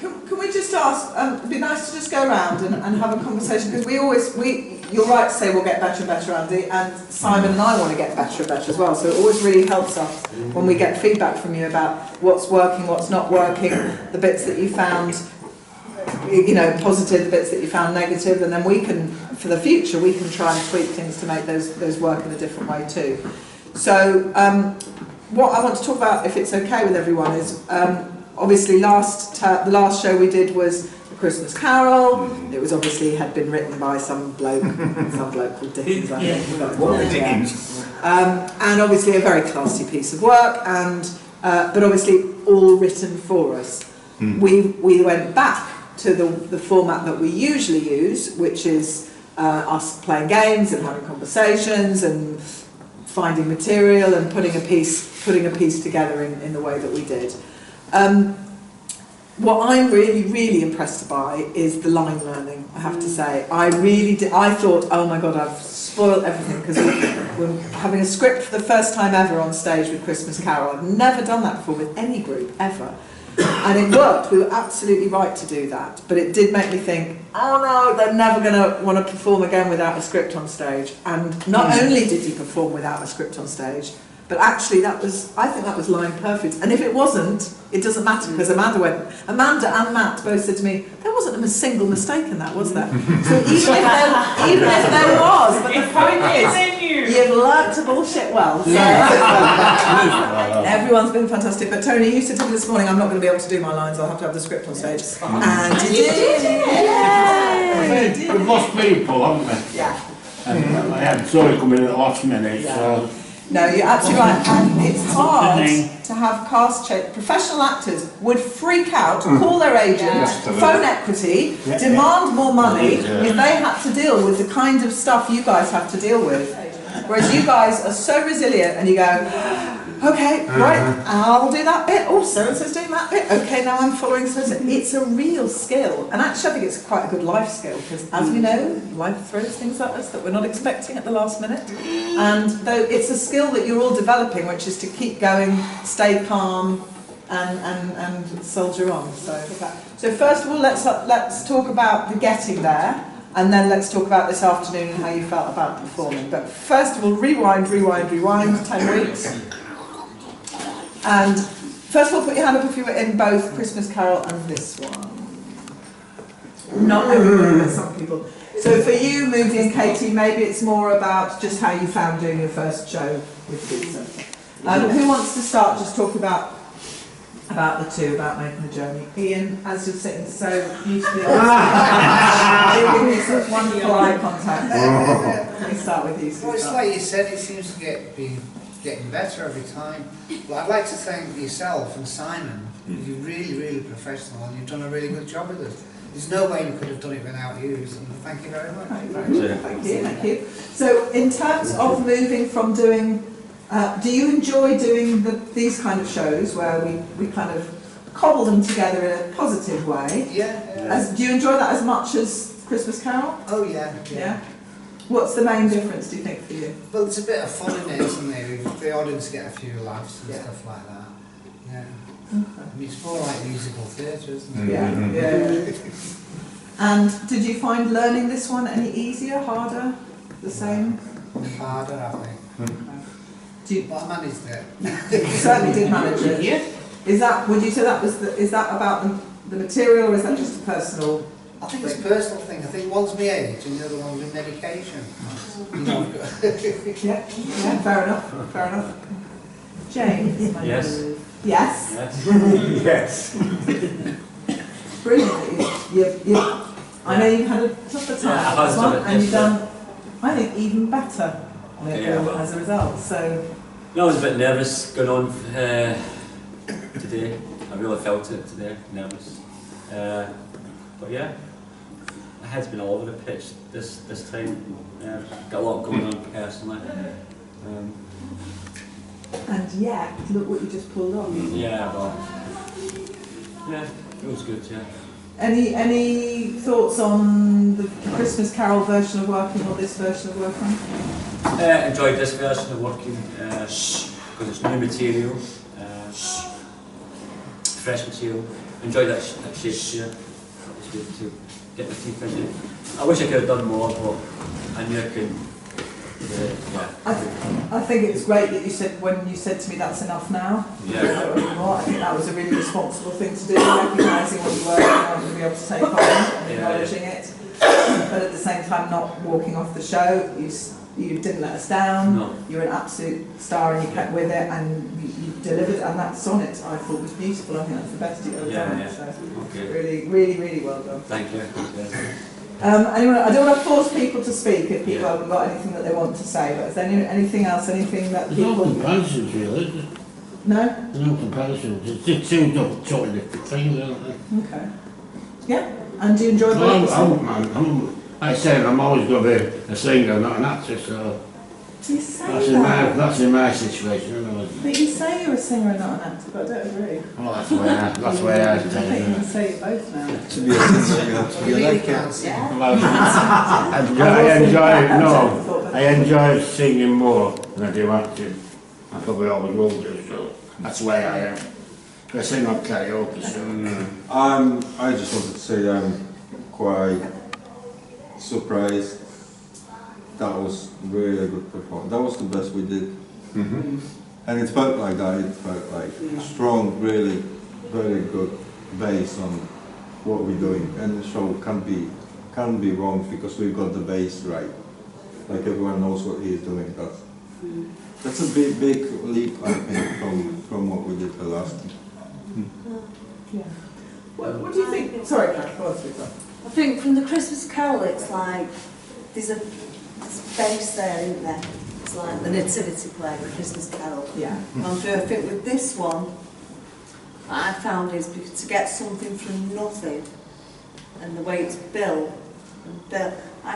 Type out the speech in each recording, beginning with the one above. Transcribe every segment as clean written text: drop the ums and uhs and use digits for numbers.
Can we just ask, it'd be nice to just go around and have a conversation, because you're right to say we'll get better and better, Andy, and Simon and I want to get better and better as well, so it always really helps us when we get feedback from you about what's working, what's not working, the bits that you found, you know, positive, the bits that you found negative, and then we can, for the future, we can try and tweak things to make those work in a different way too. So, what I want to talk about, if it's okay with everyone, is obviously the last show we did was A Christmas Carol. It was obviously had been written by some bloke called Dickens, I think. And obviously a very classy piece of work, and but obviously all written for us. We went back to the format that we usually use, which is us playing games and having conversations and finding material and putting a piece together in the way that we did. What I'm really impressed by is the line learning, I have to say. I really did. I thought, oh my God, I've spoiled everything, because we're having a script for the first time ever on stage with Christmas Carol. I've never done that before with any group, ever. And it worked. We were absolutely right to do that. But it did make me think, oh no, they're never going to want to perform again without a script on stage. And not only did he perform without a script on stage, but actually I think that was line perfect. And if it wasn't, it doesn't matter, because Amanda and Matt both said to me, there wasn't a single mistake in that, was there? So even if there was, but the point is, you've learnt to bullshit well. So everyone's been fantastic. But Tony, you said to me this morning, I'm not going to be able to do my lines, I'll have to have the script on stage. And you did. We've lost people, haven't we? Yeah. And I had Zoe come in at the last minute, so... No, you're absolutely right, and it's hard to have cast change. Professional actors would freak out, call their agent, phone equity, demand more money if they had to deal with the kind of stuff you guys have to deal with. Whereas you guys are so resilient, and you go, okay, right, I'll do that bit. Oh, so-and-so's doing that bit. Okay, now I'm following so-and-so. It's a real skill. And actually, I think it's quite a good life skill, because as we know, life throws things at us that we're not expecting at the last minute. And though it's a skill that you're all developing, which is to keep going, stay calm, and soldier on. So first of all, let's talk about the getting there. And then let's talk about this afternoon and how you felt about performing. But first of all, rewind, 10 weeks. And first of all, put your hand up if you were in both Christmas Carol and this one. Not everybody, but some people. So for you, Moody and Katie, maybe it's more about just how you found doing your first show with Pizza. Who wants to start just talking about the two, about making the journey? Ian, as you're sitting so beautifully you give me such wonderful eye contact. Let me start with you. Well, it's like you said, it seems to be getting better every time. But I'd like to thank yourself and Simon. You're really professional, and you've done a really good job with it. There's no way we could have done it without you, so thank you very much. Thank you. So in terms of moving from doing, do you enjoy doing these kind of shows where we kind of cobble them together in a positive way? Yeah. Do you enjoy that as much as Christmas Carol? Oh yeah. What's the main difference, do you think, for you? Well, it's a bit of fun in it, isn't there? The audience get a few laughs and stuff like that. Yeah. I mean, it's more like musical theatre, isn't it? Yeah. And did you find learning this one any easier, harder, the same? Harder, I think. But I managed it. You certainly did manage it. Yeah. Would you say is that about the material, or is that just a personal? I think it's a personal thing. I think one's my age and the other one's my medication. You know, yeah, fair enough. James? Yes. Yes? Yes. Brilliant. I know you've had a tougher time with this one, and you've done, I think, even better as a result. So. No, I was a bit nervous going on today. I really felt it today, nervous. But yeah, my head's been all over the pitch this time. Got a lot going on personally. And yet, look what you just pulled off. Yeah, well, yeah, it was good. Yeah. Any thoughts on the Christmas Carol version of working or this version of working? Enjoyed this version of working because it's new material, fresh material. enjoyed that Shakespeare. That was good to get my teeth into. I wish I could have done more, but I knew I couldn't. I think it's great that you said, when you said to me that's enough now. Yeah. I think that was a really responsible thing to do, recognising what you were and wanting to be able to take on and acknowledging it. But at the same time not walking off the show. You didn't let us down. No. You're an absolute star and you kept with it and you delivered, and that sonnet I thought was beautiful. I think that's the best you've ever done. Yeah. So Okay. really, really, really well done. Thank you. Anyway, I don't want to force people to speak if people haven't got anything that they want to say, but is there anything else, anything that There's no people... comparisons really. No? There's no comparisons. It's just two totally different things, aren't they? Okay. Yeah, and do you enjoy Well, both? like I said, I'm always going to be a singer, not an actress, so You say that's in my situation. Isn't it? But you say you're a singer and not an actor, but I don't agree. Well, that's the way I I think you can say it both now. To be a singer, you have to be You an really actor. can't sing. I enjoy singing more than I do acting. I probably always will do, so that's the way I am. I sing on karaoke, so... I just wanted to say I'm quite surprised. That was really a good performance. That was the best we did. And it felt like that. It felt like strong, really, very good base on what we're doing. And the show can't be wrong because we've got the base right. Like everyone knows what he's doing. That's a big leap, I think, from what we did the last time. Yeah. What do you think? Sorry, Kath, go on, speak up. I think from the Christmas Carol, it's like there's a base there, isn't there? It's like the nativity play, the Christmas Carol. Yeah. And I think with this one, what I found is because to get something from nothing, and the way it's built, I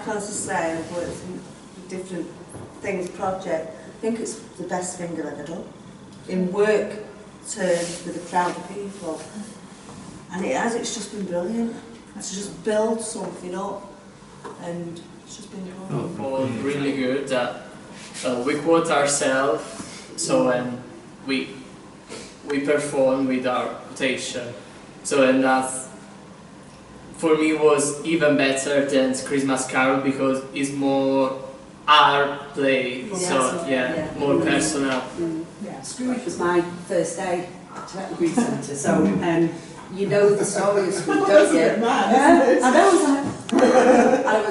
can also say I've worked in different things, project. I think it's the best thing I've ever done in work terms with a crowd of people, and it's just been brilliant. To just build something up, and it's just been good. Oh, really good. We quote ourselves, so when we perform with our quotation. So and that for me was even better than Christmas Carol because it's more our play. More personal. Yeah. Scrooge was my first day at the Grief Centre, so you know the story of Scrooge, don't you? I know.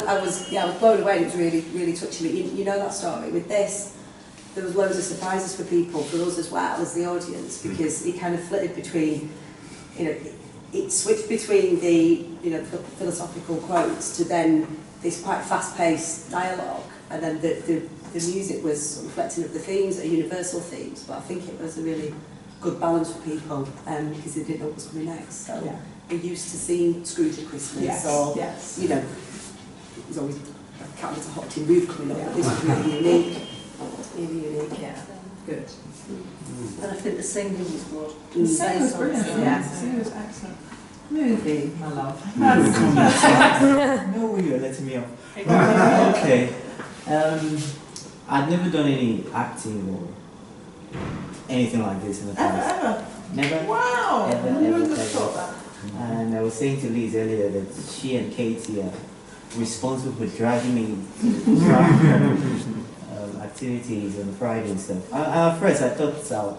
I was blown away. It was really, really touching. You know that story. With this, there was loads of surprises for people, for us as well as the audience, because it kind of flitted between, it switched between the, philosophical quotes to then this quite fast-paced dialogue, and then the music was reflecting of the themes, universal themes. But I think it was a really good balance for people because they didn't know what was coming next. So we're used to seeing Scrooge at Christmas, it was always a cat with a hot tin roof coming up. But this was really unique. Good. And I think the singing was good. The singing was brilliant. Yeah. The singing was excellent. Movie, my love. No, you're letting me off. Okay. I'd never done any acting or anything like this in the past. Ever? Never. Wow! Ever, I wouldn't ever, have thought that. And I was saying to Liz earlier that she and Katie are responsible for dragging me to activities on Friday and stuff. At first I thought,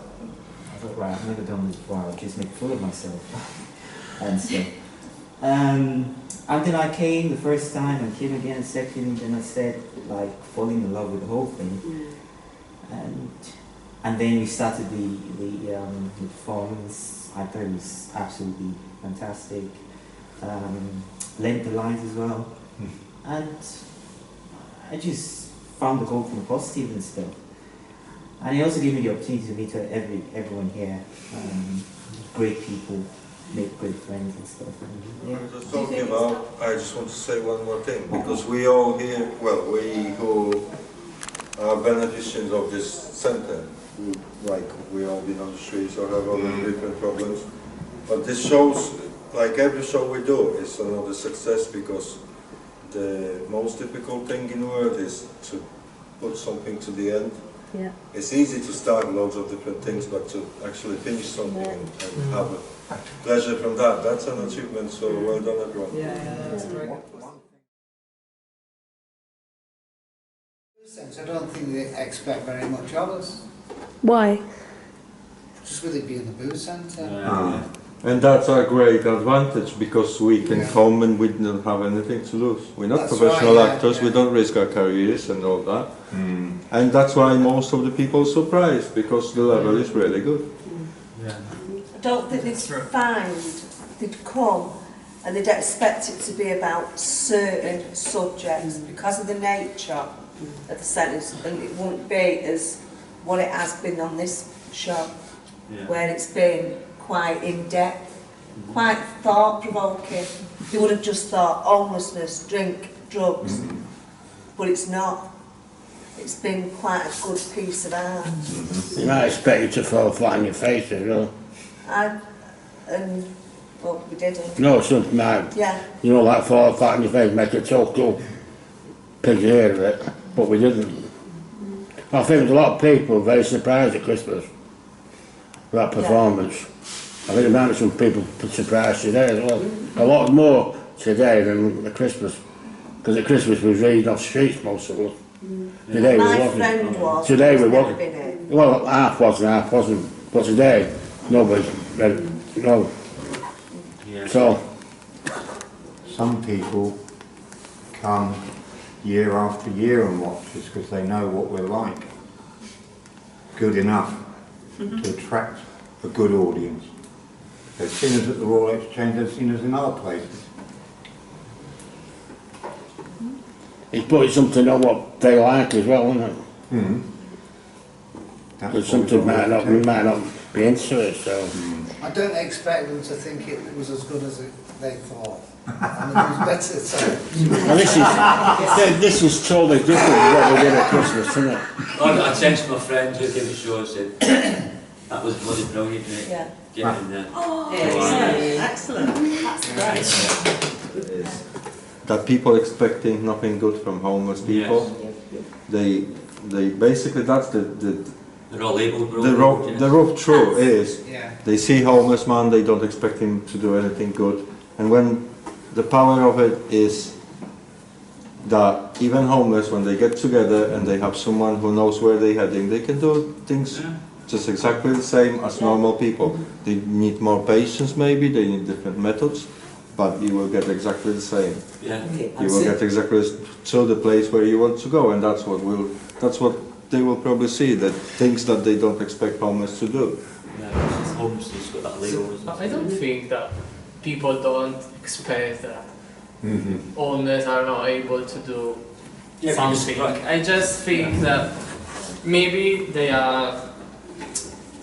right, I've never done this before, I'll just make a fool of myself and stuff. And then I came the first time and came again second, and then I said, like, falling in love with the whole thing. And then we started the performance. I thought it was absolutely fantastic. Learned the lines as well. And I just found the whole thing positive and stuff. And it also gave me the opportunity to meet everyone here. Great people, make great friends and stuff. Just talking about, I just want to say one more thing, because we all here, well, we who are beneficiaries of this center, like we all been on the streets or have other different problems, but this shows, like every show we do, is another success, because the most difficult thing in the world is to put something to the end. Yeah. It's easy to start loads of different things, but to actually finish something and have a pleasure from that, that's an achievement, so well done everyone. That's great. I don't think they expect very much of us, Why? just with it being the booth centre. And that's a great advantage because we can come and we don't have anything to lose. We're not That's professional right, yeah, actors, we yeah. don't risk our careers and all that. And that's why most of the people are surprised, because the level is really good. I don't think they'd come and they'd expect it to be about certain subjects because of the nature of the sentence, and it wouldn't be as what it has been on this show, where it's been quite in-depth, quite thought-provoking. They would have just thought homelessness, drink, drugs, but it's not. It's been quite a good piece of art. You might expect you to fall flat on your face as well. Well, we didn't. No, something might, Yeah. you know, like fall flat on your face, make a total pig's ear of it, but we didn't. I think there's a lot of people very surprised at Christmas for that performance. I think there might be some people surprised today as well. A lot more today than the Christmas, because at Christmas we was reading off streets most of us. Today My we wasn't. friend was. Today he's we never wasn't. been here. Well, half was and half wasn't, but today nobody's read, no. So, Some people come year after year and watch us because they know what we're like. Good enough to attract a good audience. They've seen us at the Royal Exchange, they've seen us in other places. it's putting something on what they like as well, isn't it? Because something might not be into it, so. I don't expect them to think it was as good as they thought. I mean, it was better, so. Well, this is totally different to what we did at Christmas, isn't it? I texted my friend who gave the show and said, that was bloody brilliant, mate. Yeah. Get in there. Excellent. That's great. That people expecting nothing good from homeless people, they basically, that's They're all labelled, the rough truth is, Yeah. they see homeless man, they don't expect him to do anything good. And when the power of it is that even homeless, when they get together and they have someone who knows where they're heading, they can do things just exactly the same as normal people. They need more patience maybe, they need different methods, but you will get exactly the same. Yeah. You will get exactly to the place where you want to go, and that's what they will probably see, that things that they don't expect homeless to do. Yeah, it's homelessness got that label. I don't think that people don't expect that homeless are not able to do something. I just think that maybe they are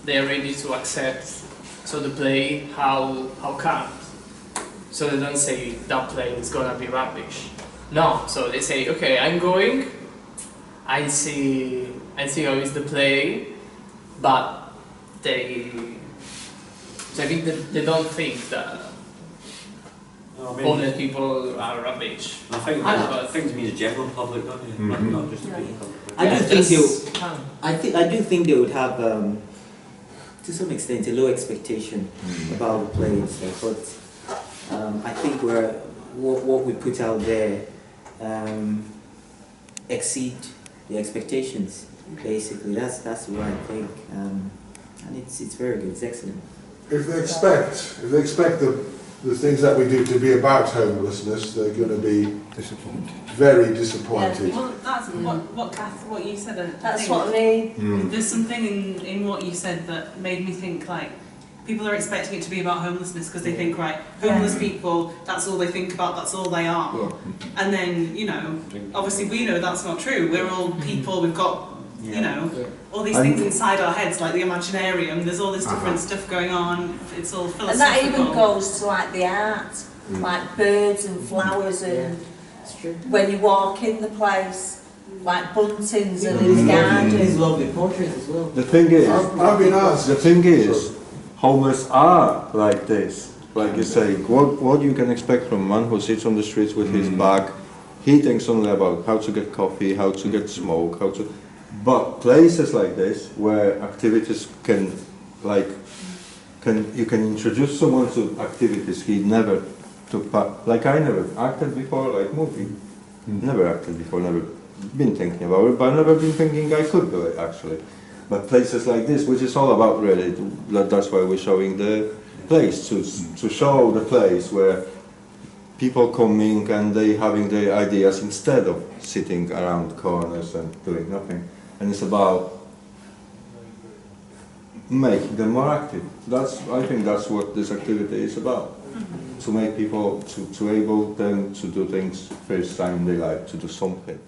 ready to accept the play how comes. So they don't say that play is gonna be rubbish. No, so they say, okay, I'm going, I see how is the play, but I think that they don't think that homeless people are rubbish. I think it means the general public, don't you? Not just the people. I do think they would have, to some extent, a low expectation about the play and stuff. But I think what we put out there exceed the expectations. Basically, that's what I think, and it's very good. It's excellent. If they expect the things that we do to be about homelessness, they're going to be very disappointed. Well, that's what you said. That's what I mean. There's something in what you said that made me think like people are expecting it to be about homelessness because they think, right, homeless people, that's all they think about, that's all they are. Yeah. And then, you know, obviously we know that's not true. We're all people, we've got, you know, all these things inside our heads, like the Imaginarium, there's all this different stuff going on, it's all philosophical. And that even goes to like the art, like birds and flowers and when you walk in the place, like buntings and his garden. His lovely portraits as well. The thing is, I've been asked. The thing is, homeless are like this. Like you say, what you can expect from one who sits on the streets with his bag, he thinks only about how to get coffee, how to get smoke, But places like this where activities can, you can introduce someone to activities he never took part. Like I never acted before, like movie. Never acted before, never been thinking about it, but never been thinking I could do it actually. But places like this, which is all about really, that's why we're showing the place, to show the place where people coming and they having their ideas instead of sitting around corners and doing nothing. And it's about making them more active. I think that's what this activity is about. To make people, to able them to do things first time they like to do something.